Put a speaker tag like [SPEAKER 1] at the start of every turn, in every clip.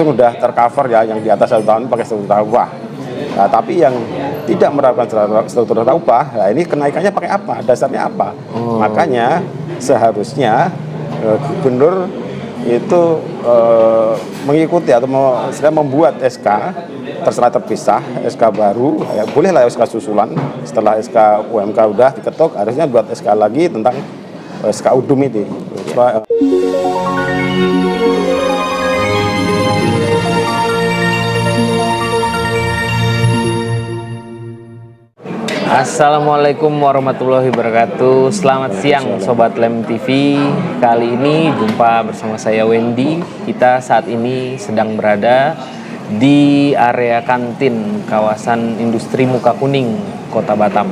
[SPEAKER 1] sudah tercover ya, yang di atas 1 tahun pakai struktur upah. Nah, tapi yang tidak menerapkan struktur upah, nah ini kenaikannya pakai apa? Dasarnya apa? Makanya seharusnya gubernur itu mengikuti atau membuat SK terserah terpisah, SK baru, ya bolehlah SK susulan setelah SK UMK udah diketok, harusnya buat SK lagi tentang SK UDUM itu.
[SPEAKER 2] Assalamualaikum warahmatullahi wabarakatuh. Selamat siang Sobat Lem TV. Kali ini jumpa bersama saya Wendy. Kita saat ini sedang berada di area kantin kawasan industri Muka Kuning, Kota Batam.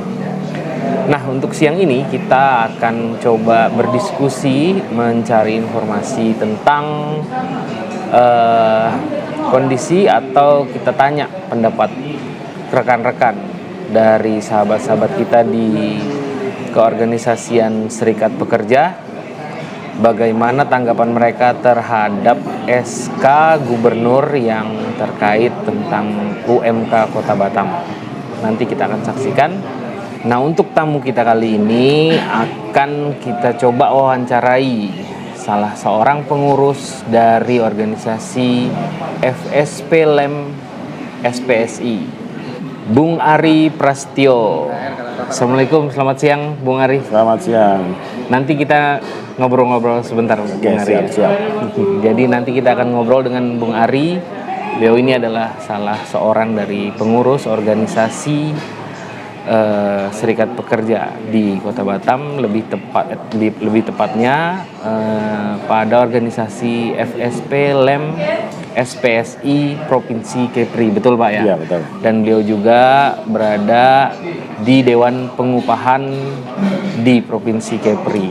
[SPEAKER 2] Nah, untuk siang ini kita akan coba berdiskusi, mencari informasi tentang kondisi, atau kita tanya pendapat rekan-rekan dari sahabat-sahabat kita di keorganisasian Serikat Pekerja, bagaimana tanggapan mereka terhadap SK Gubernur yang terkait tentang UMK Kota Batam. Nanti kita akan saksikan. Nah, untuk tamu kita kali ini akan kita coba wawancarai salah seorang pengurus dari organisasi FSP Lem SPSI, Bung Ari Prasetyo. Assalamualaikum, selamat siang Bung Ari.
[SPEAKER 1] Selamat siang.
[SPEAKER 2] Nanti kita ngobrol-ngobrol sebentar Bung Ari.
[SPEAKER 1] Siap.
[SPEAKER 2] Jadi nanti kita akan ngobrol dengan Bung Ari. Beliau ini adalah salah seorang dari pengurus organisasi Serikat Pekerja di Kota Batam, lebih tepatnya pada organisasi FSP Lem SPSI Provinsi Kepri, betul Pak ya?
[SPEAKER 1] Iya, betul.
[SPEAKER 2] Dan beliau juga berada di Dewan Pengupahan di Provinsi Kepri.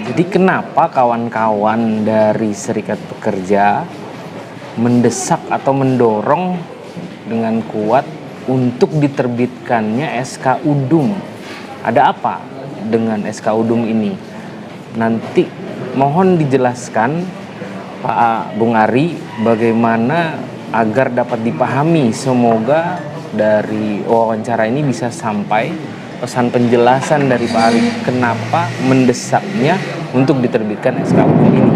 [SPEAKER 2] Jadi kenapa kawan-kawan dari Serikat Pekerja mendesak atau mendorong dengan kuat untuk diterbitkannya SK UDUM? Ada apa dengan SK UDUM ini? Nanti mohon dijelaskan Pak Bung Ari, bagaimana agar dapat dipahami. Semoga dari wawancara ini bisa sampai pesan penjelasan dari Pak Ari kenapa mendesaknya untuk diterbitkan SK UDUM ini.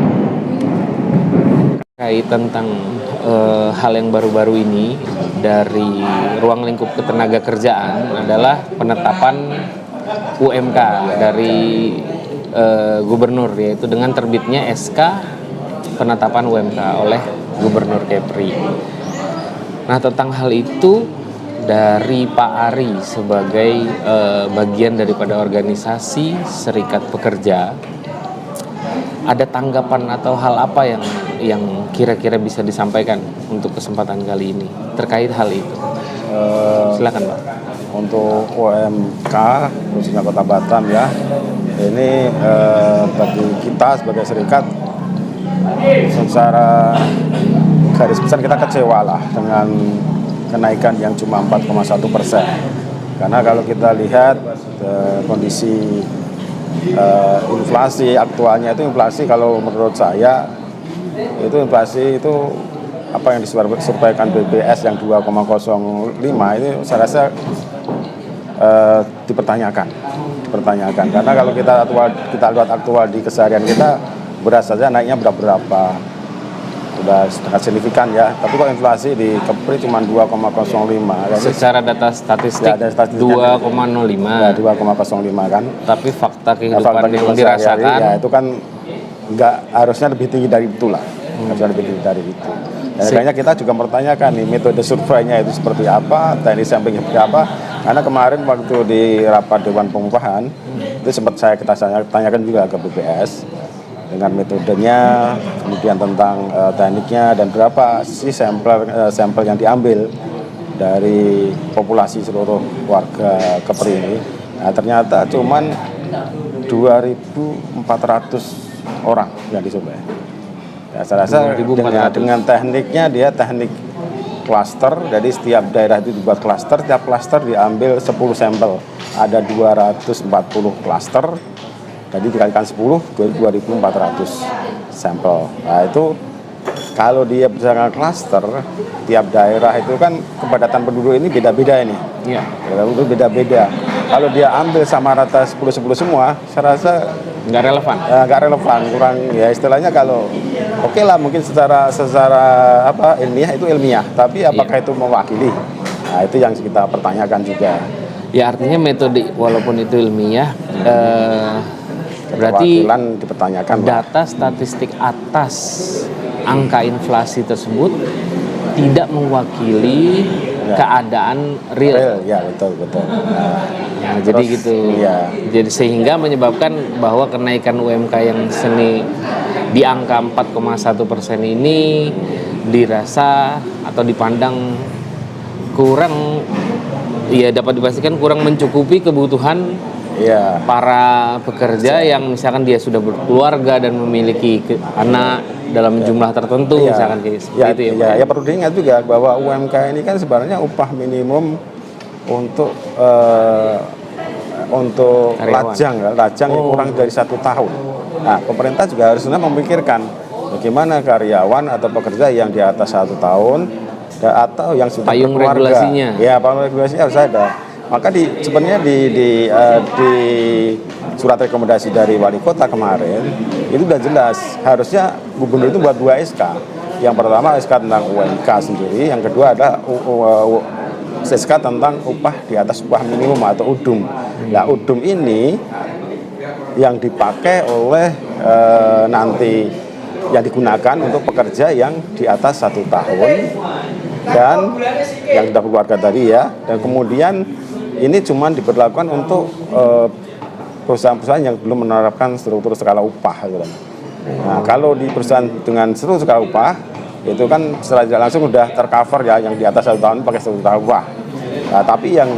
[SPEAKER 2] Terkait tentang hal yang baru-baru ini dari ruang lingkup ketenagakerjaan adalah penetapan UMK dari gubernur, yaitu dengan terbitnya SK penetapan UMK oleh Gubernur Kepri. Nah, tentang hal itu dari Pak Ari sebagai bagian daripada organisasi Serikat Pekerja, ada tanggapan atau hal apa yang kira-kira bisa disampaikan untuk kesempatan kali ini terkait hal itu? Silakan Pak.
[SPEAKER 1] Untuk UMK khususnya Kota Batam ya, ini bagi kita sebagai serikat secara garis besar kita kecewa lah dengan kenaikan yang cuma 4,1%. Karena kalau kita lihat kondisi inflasi aktualnya, itu inflasi kalau menurut saya itu inflasi itu apa yang disurveikan BPS yang 2,05 itu saya rasa dipertanyakan karena kalau kita lihat aktual di keseharian kita, beras saja naiknya berapa sudah sangat signifikan ya, tapi kok inflasi di Kepri cuma 2,05.
[SPEAKER 2] Secara data statistik ya, 2,05
[SPEAKER 1] ya, 2,05 kan,
[SPEAKER 2] tapi fakta kehidupan yang dirasakan
[SPEAKER 1] ya itu kan nggak, harusnya lebih tinggi dari itulah. Harusnya lebih tinggi dari itu. Dan makanya kita juga mempertanyakan nih metode surveinya itu seperti apa, teknik sampling seperti apa. Karena kemarin waktu di rapat Dewan Pengupahan itu sempat kita tanyakan juga ke BPS dengan metodenya, kemudian tentang tekniknya dan berapa sih sampel yang diambil dari populasi seluruh warga Kepri ini. Nah, ternyata cuman 2.400 orang yang disurvei. Ya, saya rasa dengan tekniknya, dia teknik klaster, jadi setiap daerah itu dibuat klaster, setiap klaster diambil 10 sampel, ada 240 klaster, jadi dikalikan 10, 2.400 sampel. Nah itu kalau dia berdasarkan klaster, tiap daerah itu kan kepadatan penduduk ini beda-beda ini.
[SPEAKER 2] Iya.
[SPEAKER 1] Itu beda-beda. Kalau dia ambil sama rata 10-10 semua, saya rasa
[SPEAKER 2] Nggak relevan.
[SPEAKER 1] nggak relevan, kurang ya istilahnya kalau oke lah mungkin secara apa ilmiah itu ilmiah, tapi apakah itu mewakili? Nah, itu yang kita pertanyakan juga.
[SPEAKER 2] Ya artinya metode walaupun itu ilmiah, berarti
[SPEAKER 1] Kewakilan dipertanyakan.
[SPEAKER 2] data statistik atas angka inflasi tersebut tidak mewakili keadaan real.
[SPEAKER 1] Ya betul.
[SPEAKER 2] Nah, jadi gitu.
[SPEAKER 1] Ya.
[SPEAKER 2] Jadi sehingga menyebabkan bahwa kenaikan UMK yang seni di angka 4,1% ini dirasa atau dipandang kurang, ya dapat dipastikan kurang mencukupi kebutuhan
[SPEAKER 1] Ya.
[SPEAKER 2] para pekerja yang misalkan dia sudah berkeluarga dan memiliki anak dalam jumlah tertentu, misalkan kayak seperti itu ya.
[SPEAKER 1] Ya perlu diingat juga bahwa UMK ini kan sebenarnya upah minimum untuk
[SPEAKER 2] Karyawan.
[SPEAKER 1] lajang yang kurang dari 1 tahun. Nah, pemerintah juga harusnya memikirkan bagaimana karyawan atau pekerja yang di atas 1 tahun atau yang sudah
[SPEAKER 2] Payung
[SPEAKER 1] berkeluarga.
[SPEAKER 2] regulasinya.
[SPEAKER 1] Ya, payung regulasinya harus ada. Maka sebenarnya di surat rekomendasi dari wali kota kemarin itu sudah jelas harusnya gubernur itu buat 2 SK. Yang pertama SK tentang UMK sendiri, yang kedua ada SK tentang upah di atas upah minimum atau UDUM. Nah, UDUM ini yang dipakai oleh nanti yang digunakan untuk pekerja yang di atas 1 tahun dan yang sudah berkeluarga tadi ya, dan kemudian ini cuma diberlakukan untuk perusahaan-perusahaan yang belum menerapkan struktur skala upah gitu. Nah, kalau di perusahaan dengan struktur skala upah itu kan secara tidak langsung sudah tercover ya, yang di atas 1 tahun pakai struktur skala upah. Nah, tapi yang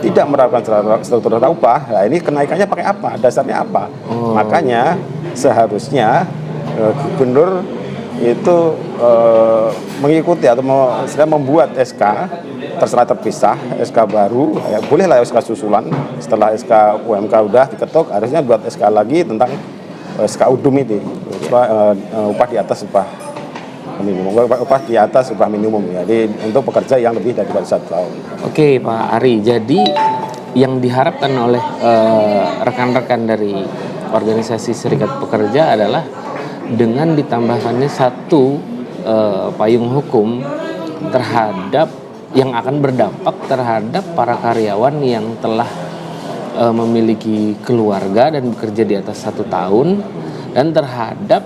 [SPEAKER 1] tidak menerapkan struktur skala upah, nah ini kenaikannya pakai apa? Dasarnya apa? Makanya seharusnya gubernur itu mengikuti atau membuat SK terserah terpisah, SK baru, ya bolehlah SK susulan setelah SK UMK udah diketok, harusnya buat SK lagi tentang SK UDUM itu, upah di atas upah minimum, upah di atas upah minimum ya, untuk pekerja yang lebih dari 1 tahun.
[SPEAKER 2] Oke Pak Ari, jadi yang diharapkan oleh rekan-rekan dari organisasi serikat pekerja adalah dengan ditambahkannya satu payung hukum terhadap yang akan berdampak terhadap para karyawan yang telah memiliki keluarga dan bekerja di atas 1 tahun, dan terhadap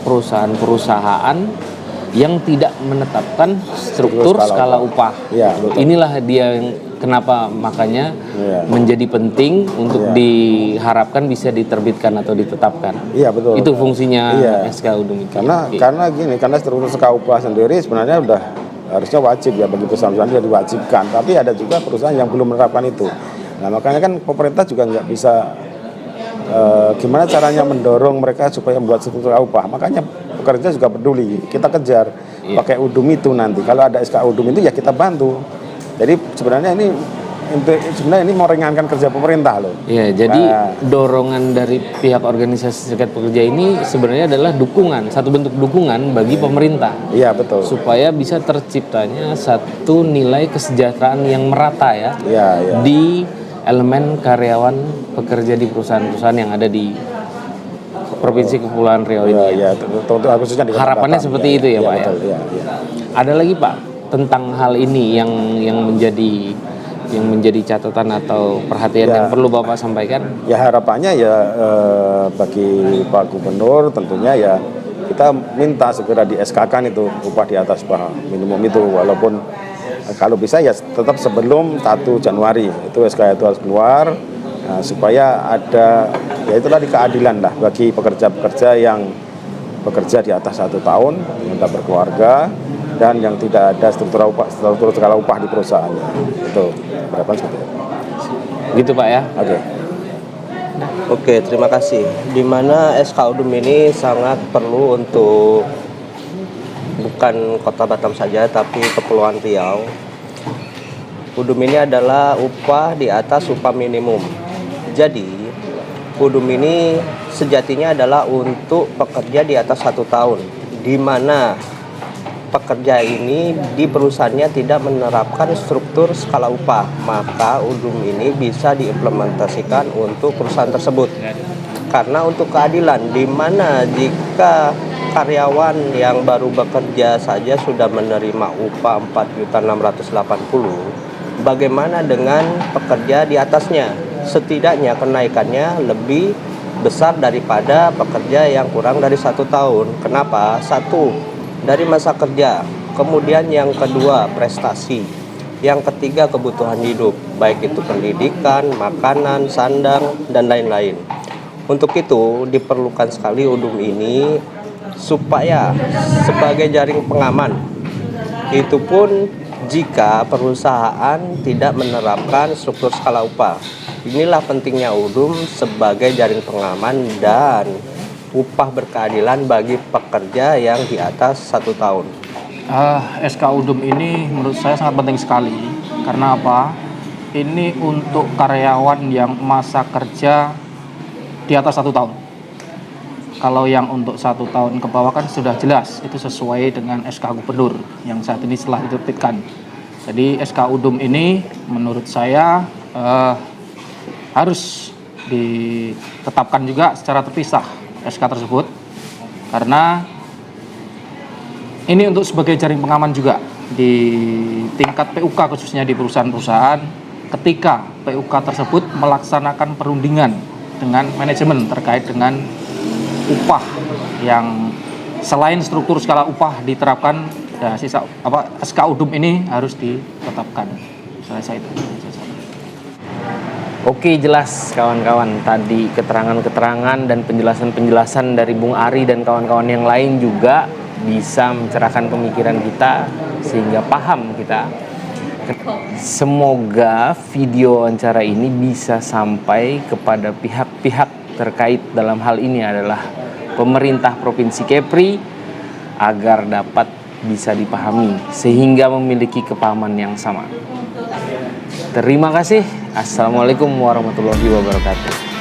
[SPEAKER 2] perusahaan-perusahaan yang tidak menetapkan struktur skala upah.
[SPEAKER 1] Ya, betul.
[SPEAKER 2] Inilah dia yang kenapa makanya menjadi penting untuk diharapkan bisa diterbitkan atau ditetapkan.
[SPEAKER 1] Iya betul.
[SPEAKER 2] Itu fungsinya SK UDUM itu.
[SPEAKER 1] Karena struktur skala upah sendiri sebenarnya udah harusnya wajib ya, bagi perusahaan-perusahaan sudah diwajibkan. Tapi ada juga perusahaan yang belum menerapkan itu. Nah, makanya kan pemerintah juga nggak bisa gimana caranya mendorong mereka supaya membuat struktur upah. Makanya pekerja juga peduli, kita kejar pakai UDUM itu nanti. Kalau ada SK UDUM itu ya kita bantu. Jadi sebenarnya ini mau meringankan kerja pemerintah loh.
[SPEAKER 2] Iya, jadi dorongan dari pihak organisasi serikat pekerja ini sebenarnya adalah dukungan, satu bentuk dukungan bagi pemerintah.
[SPEAKER 1] Iya betul.
[SPEAKER 2] Supaya bisa terciptanya satu nilai kesejahteraan yang merata ya.
[SPEAKER 1] Iya.
[SPEAKER 2] Di elemen karyawan pekerja di perusahaan-perusahaan yang ada di Provinsi Kepulauan Riau ini.
[SPEAKER 1] Iya, khususnya di
[SPEAKER 2] harapannya seperti itu ya Pak
[SPEAKER 1] betul,
[SPEAKER 2] ya. Ada lagi Pak tentang hal ini yang menjadi catatan atau perhatian yang perlu Bapak sampaikan?
[SPEAKER 1] Ya harapannya ya bagi Pak Gubernur tentunya ya kita minta segera di SK-kan itu upah di atas upah minimum itu, walaupun kalau bisa ya tetap sebelum 1 Januari itu SK itu harus keluar, supaya ada ya itulah keadilan lah bagi pekerja-pekerja yang bekerja di atas 1 tahun yang tidak berkeluarga dan yang tidak ada struktur skala upah di perusahaannya. Itu harapan seperti itu.
[SPEAKER 2] Gitu Pak ya.
[SPEAKER 3] Oke, terima kasih. Di mana SK UDUM ini sangat perlu untuk bukan Kota Batam saja, tapi Kepulauan Riau. UDUM ini adalah upah di atas upah minimum. Jadi, UDUM ini sejatinya adalah untuk pekerja di atas 1 tahun, di mana pekerja ini di perusahaannya tidak menerapkan struktur skala upah, maka UDUM ini bisa diimplementasikan untuk perusahaan tersebut. Karena untuk keadilan, di mana jika karyawan yang baru bekerja saja sudah menerima upah 4.680.000, bagaimana dengan pekerja di atasnya? Setidaknya kenaikannya lebih besar daripada pekerja yang kurang dari 1 tahun. Kenapa? 1, dari masa kerja, kemudian yang kedua prestasi, yang ketiga kebutuhan hidup, baik itu pendidikan, makanan, sandang, dan lain-lain. Untuk itu diperlukan sekali UDUM ini supaya sebagai jaring pengaman. Itu pun jika perusahaan tidak menerapkan struktur skala upah. Inilah pentingnya UDUM sebagai jaring pengaman dan upah berkeadilan bagi pekerja yang di atas 1 tahun.
[SPEAKER 4] SK UDUM ini menurut saya sangat penting sekali. Karena apa? Ini untuk karyawan yang masa kerja di atas 1 tahun. Kalau yang untuk 1 tahun ke bawah kan sudah jelas, itu sesuai dengan SK Gubernur yang saat ini setelah diterbitkan. Jadi SK UDUM ini menurut saya harus ditetapkan juga secara terpisah SK tersebut, karena ini untuk sebagai jaring pengaman juga di tingkat PUK, khususnya di perusahaan-perusahaan, ketika PUK tersebut melaksanakan perundingan dengan manajemen terkait dengan upah yang selain struktur skala upah diterapkan, ya SK UDUM ini harus ditetapkan. Selesai itu.
[SPEAKER 2] Oke, jelas kawan-kawan, tadi keterangan-keterangan dan penjelasan-penjelasan dari Bung Ari dan kawan-kawan yang lain juga bisa mencerahkan pemikiran kita sehingga paham kita. Semoga video wawancara ini bisa sampai kepada pihak-pihak terkait dalam hal ini adalah pemerintah Provinsi Kepri agar dapat bisa dipahami sehingga memiliki kepahaman yang sama. Terima kasih. Assalamualaikum warahmatullahi wabarakatuh.